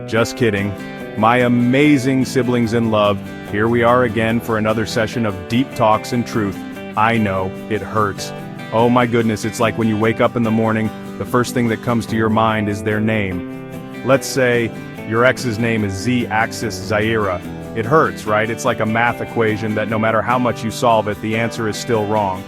Just kidding. My amazing siblings in love, here we are again for another session of deep talks and truth. I know, it hurts. Oh my goodness, it's like when you wake up in the morning, the first thing that comes to your mind is their name. Let's say your ex's name is Z-axis Zaira. It hurts, right? It's like a math equation that no matter how much you solve it, the answer is still wrong.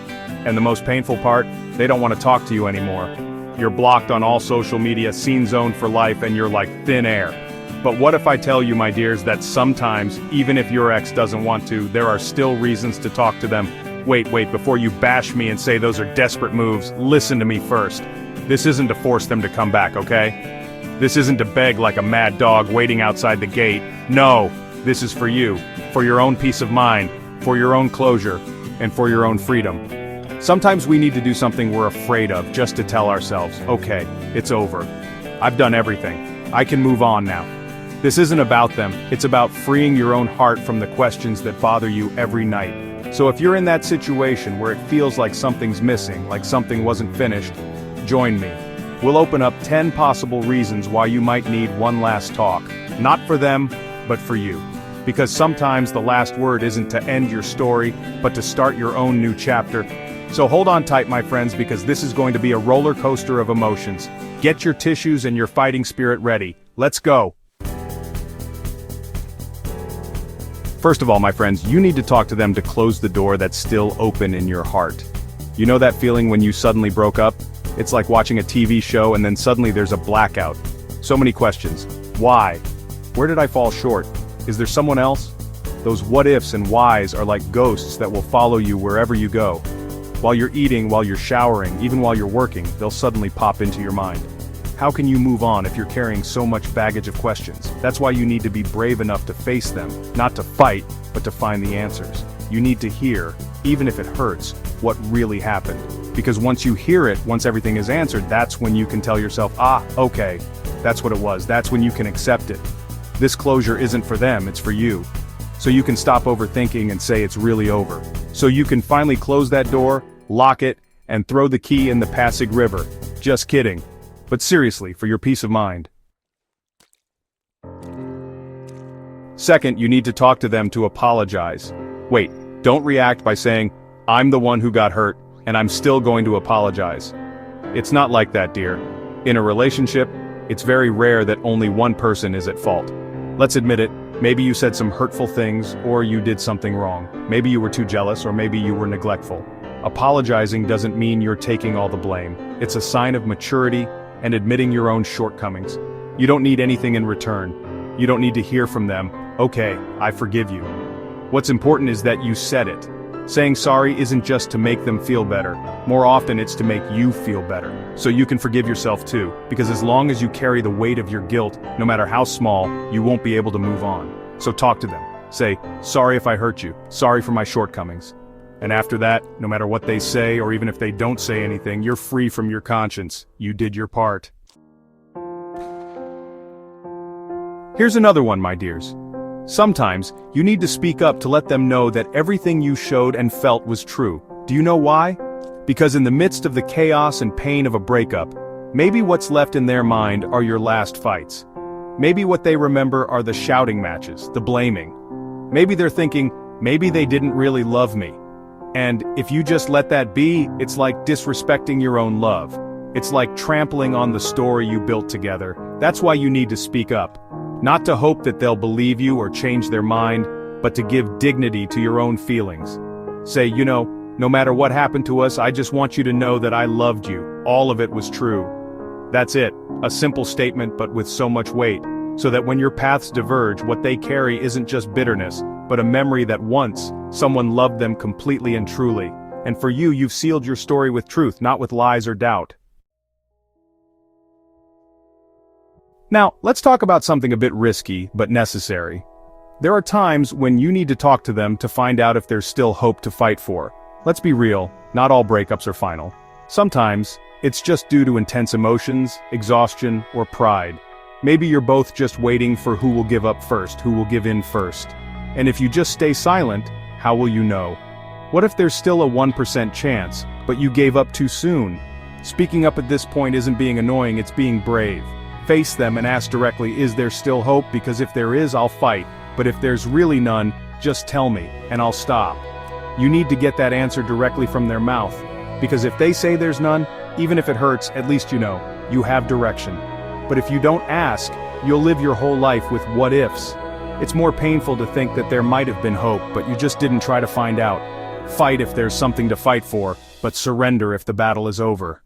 And the most painful part, they don't want to talk to you anymore. You're blocked on all social media, scene zone for life, and you're like thin air. But what if I tell you, my dears, that sometimes, even if your ex doesn't want to, there are still reasons to talk to them. Wait, before you bash me and say those are desperate moves, listen to me first. This isn't to force them to come back, okay? This isn't to beg like a mad dog waiting outside the gate. No, this is for you, for your own peace of mind, for your own closure, and for your own freedom. Sometimes we need to do something we're afraid of just to tell ourselves, okay, it's over. I've done everything. I can move on now. This isn't about them, it's about freeing your own heart from the questions that bother you every night. So if you're in that situation where it feels like something's missing, like something wasn't finished, join me. We'll open up 10 possible reasons why you might need one last talk. Not for them, but for you. Because sometimes the last word isn't to end your story, but to start your own new chapter. So hold on tight, my friends, because this is going to be a roller coaster of emotions. Get your tissues and your fighting spirit ready. Let's go. First of all, my friends, you need to talk to them to close the door that's still open in your heart. You know that feeling when you suddenly broke up? It's like watching a TV show and then suddenly there's a blackout. So many questions. Why? Where did I fall short? Is there someone else? Those what ifs and whys are like ghosts that will follow you wherever you go. While you're eating, while you're showering, even while you're working, they'll suddenly pop into your mind. How can you move on if you're carrying so much baggage of questions? That's why you need to be brave enough to face them, not to fight, but to find the answers. You need to hear, even if it hurts, what really happened. Because once you hear it, once everything is answered, that's when you can tell yourself, okay, that's what it was. That's when you can accept it. This closure isn't for them, it's for you. So you can stop overthinking and say it's really over. So you can finally close that door, lock it, and throw the key in the Pasig River. Just kidding. But seriously, for your peace of mind. Second, you need to talk to them to apologize. Wait, don't react by saying, I'm the one who got hurt, and I'm still going to apologize. It's not like that, dear. In a relationship, it's very rare that only one person is at fault. Let's admit it, maybe you said some hurtful things, or you did something wrong. Maybe you were too jealous, or maybe you were neglectful. Apologizing doesn't mean you're taking all the blame. It's a sign of maturity and admitting your own shortcomings. You don't need anything in return. You don't need to hear from them, okay, I forgive you. What's important is that you said it. Saying sorry isn't just to make them feel better. More often it's to make you feel better. So you can forgive yourself too, because as long as you carry the weight of your guilt, no matter how small, you won't be able to move on. So talk to them. Say, sorry if I hurt you, sorry for my shortcomings. And after that, no matter what they say, or even if they don't say anything, you're free from your conscience. You did your part. Here's another one, my dears. Sometimes, you need to speak up to let them know that everything you showed and felt was true. Do you know why? Because in the midst of the chaos and pain of a breakup, maybe what's left in their mind are your last fights. Maybe what they remember are the shouting matches, the blaming. Maybe they're thinking, maybe they didn't really love me. And if you just let that be, it's like disrespecting your own love. It's like trampling on the story you built together. That's why you need to speak up. Not to hope that they'll believe you or change their mind, but to give dignity to your own feelings. Say, no matter what happened to us, I just want you to know that I loved you. All of it was true. That's it. A simple statement, but with so much weight. So that when your paths diverge, what they carry isn't just bitterness, but a memory that once, someone loved them completely and truly. And for you, you've sealed your story with truth, not with lies or doubt. Now, let's talk about something a bit risky, but necessary. There are times when you need to talk to them to find out if there's still hope to fight for. Let's be real, not all breakups are final. Sometimes, it's just due to intense emotions, exhaustion, or pride. Maybe you're both just waiting for who will give up first, who will give in first. And if you just stay silent, how will you know? What if there's still a 1% chance, but you gave up too soon? Speaking up at this point isn't being annoying, it's being brave. Face them and ask directly, is there still hope? Because if there is, I'll fight. But if there's really none, just tell me, and I'll stop. You need to get that answer directly from their mouth. Because if they say there's none, even if it hurts, at least you know, you have direction. But if you don't ask, you'll live your whole life with what ifs. It's more painful to think that there might have been hope, but you just didn't try to find out. Fight if there's something to fight for, but surrender if the battle is over.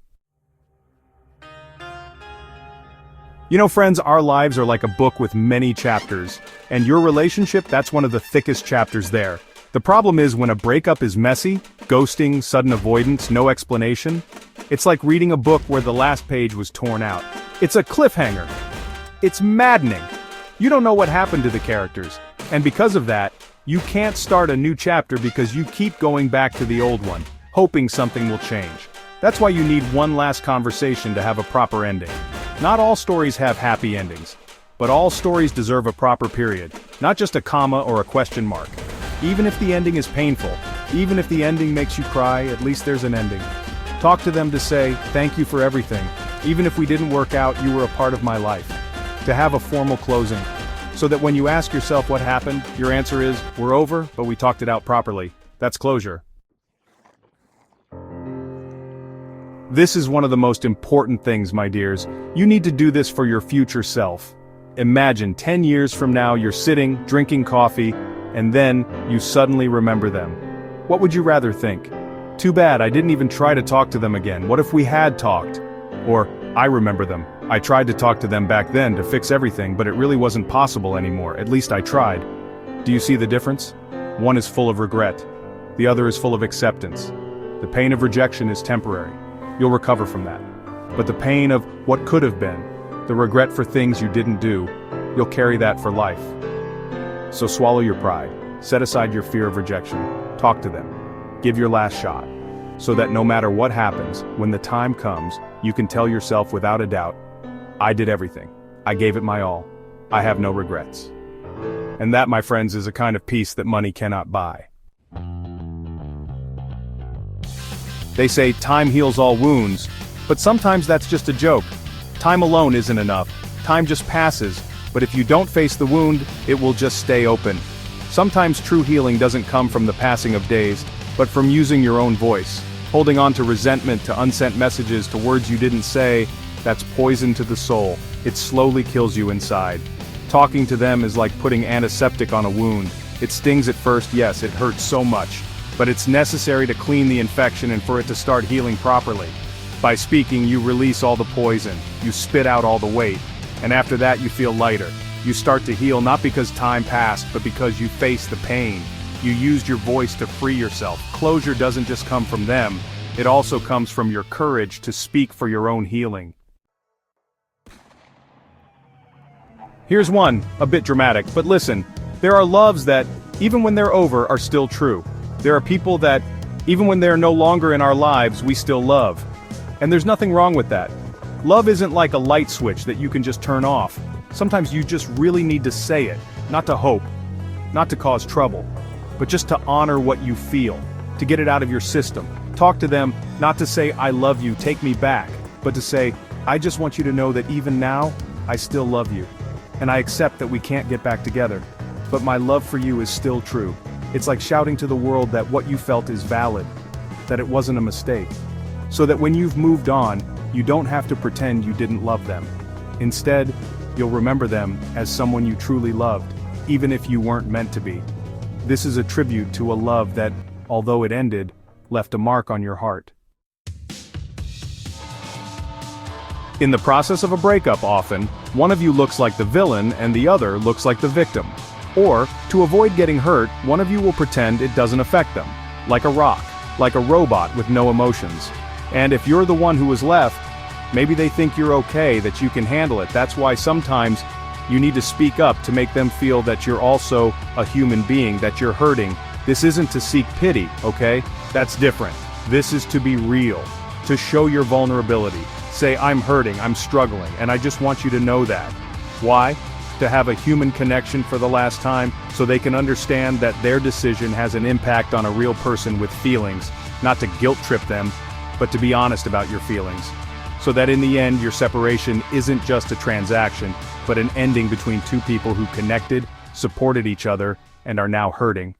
You know, friends, our lives are like a book with many chapters, and your relationship, that's one of the thickest chapters there. The problem is when a breakup is messy, ghosting, sudden avoidance, no explanation, it's like reading a book where the last page was torn out. It's a cliffhanger. It's maddening. You don't know what happened to the characters, and because of that, you can't start a new chapter because you keep going back to the old one, hoping something will change. That's why you need one last conversation to have a proper ending. Not all stories have happy endings, but all stories deserve a proper period, not just a comma or a question mark. Even if the ending is painful, even if the ending makes you cry, at least there's an ending. Talk to them to say, thank you for everything. Even if we didn't work out, you were a part of my life. To have a formal closing, so that when you ask yourself what happened, your answer is, we're over, but we talked it out properly. That's closure. This is one of the most important things, my dears. You need to do this for your future self. Imagine 10 years from now you're sitting, drinking coffee, and then you suddenly remember them. What would you rather think? Too bad I didn't even try to talk to them again. What if we had talked? Or, I remember them. I tried to talk to them back then to fix everything, but it really wasn't possible anymore. At least I tried. Do you see the difference? One is full of regret. The other is full of acceptance. The pain of rejection is temporary. You'll recover from that. But the pain of what could have been, the regret for things you didn't do, you'll carry that for life. So swallow your pride, set aside your fear of rejection, talk to them, give your last shot, so that no matter what happens, when the time comes, you can tell yourself without a doubt, I did everything, I gave it my all, I have no regrets. And that, my friends, is a kind of peace that money cannot buy. They say time heals all wounds, but sometimes that's just a joke. Time alone isn't enough. Time just passes, but if you don't face the wound, it will just stay open. Sometimes true healing doesn't come from the passing of days, but from using your own voice. Holding on to resentment, to unsent messages, to words you didn't say, that's poison to the soul. It slowly kills you inside. Talking to them is like putting antiseptic on a wound. It stings at first, yes, it hurts so much. But it's necessary to clean the infection and for it to start healing properly. By speaking, you release all the poison, you spit out all the weight, and after that you feel lighter. You start to heal not because time passed, but because you faced the pain. You used your voice to free yourself. Closure doesn't just come from them, it also comes from your courage to speak for your own healing. Here's one, a bit dramatic, but listen, there are loves that, even when they're over, are still true. There are people that, even when they're no longer in our lives, we still love. And there's nothing wrong with that. Love isn't like a light switch that you can just turn off. Sometimes you just really need to say it, not to hope, not to cause trouble, but just to honor what you feel, to get it out of your system. Talk to them, not to say, I love you, take me back, but to say, I just want you to know that even now, I still love you. And I accept that we can't get back together, but my love for you is still true. It's like shouting to the world that what you felt is valid, that it wasn't a mistake. So that when you've moved on, you don't have to pretend you didn't love them. Instead, you'll remember them as someone you truly loved, even if you weren't meant to be. This is a tribute to a love that, although it ended, left a mark on your heart. In the process of a breakup often, one of you looks like the villain and the other looks like the victim. Or, to avoid getting hurt, one of you will pretend it doesn't affect them, like a rock, like a robot with no emotions. And if you're the one who was left, maybe they think you're okay, that you can handle it. That's why sometimes you need to speak up to make them feel that you're also a human being, that you're hurting. This isn't to seek pity, okay? That's different. This is to be real, to show your vulnerability. Say, I'm hurting, I'm struggling, and I just want you to know that. Why? To have a human connection for the last time, so they can understand that their decision has an impact on a real person with feelings, not to guilt trip them, but to be honest about your feelings. so that in the end your separation isn't just a transaction, but an ending between two people who connected, supported each other, and are now hurting.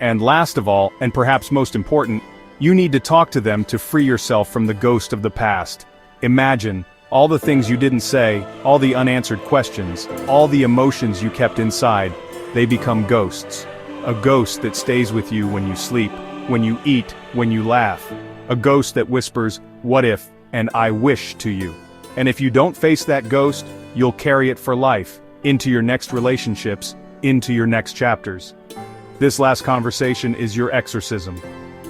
And last of all, and perhaps most important, you need to talk to them to free yourself from the ghost of the past. Imagine all the things you didn't say, all the unanswered questions, all the emotions you kept inside, they become ghosts. A ghost that stays with you when you sleep, when you eat, when you laugh. A ghost that whispers, "What if," and "I wish" to you. And if you don't face that ghost, you'll carry it for life, into your next relationships, into your next chapters. This last conversation is your exorcism.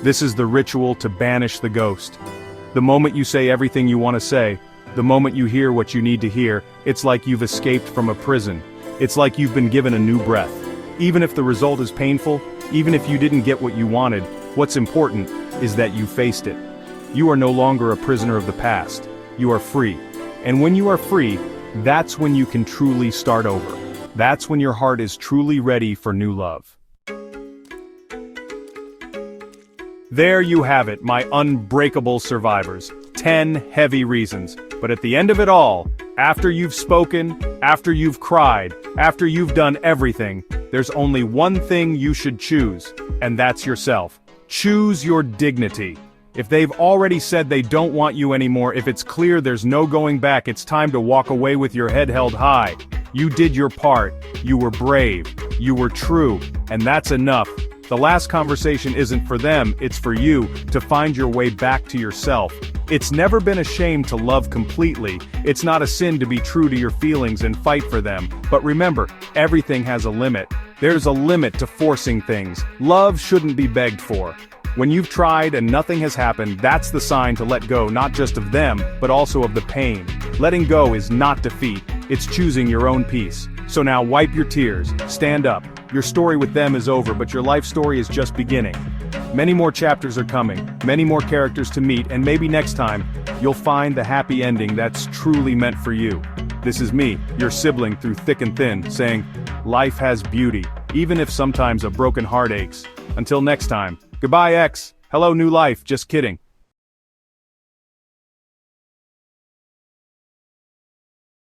This is the ritual to banish the ghost. The moment you say everything you want to say, the moment you hear what you need to hear, it's like you've escaped from a prison. It's like you've been given a new breath. Even if the result is painful, even if you didn't get what you wanted, what's important is that you faced it. You are no longer a prisoner of the past. You are free. And when you are free, that's when you can truly start over. That's when your heart is truly ready for new love. There you have it, my unbreakable survivors. 10 heavy reasons. But at the end of it all, after you've spoken, after you've cried, after you've done everything, there's only one thing you should choose, and that's yourself. Choose your dignity. If they've already said they don't want you anymore, if it's clear there's no going back, it's time to walk away with your head held high. You did your part, you were brave, you were true, and that's enough. The last conversation isn't for them, it's for you, to find your way back to yourself. It's never been a shame to love completely. It's not a sin to be true to your feelings and fight for them. But remember, everything has a limit. There's a limit to forcing things. Love shouldn't be begged for. When you've tried and nothing has happened, that's the sign to let go, not just of them, but also of the pain. Letting go is not defeat, it's choosing your own peace. So now wipe your tears, stand up. Your story with them is over, but your life story is just beginning. Many more chapters are coming, many more characters to meet, and maybe next time, you'll find the happy ending that's truly meant for you. This is me, your sibling through thick and thin, saying, life has beauty, even if sometimes a broken heart aches. Until next time, goodbye X, hello new life, just kidding.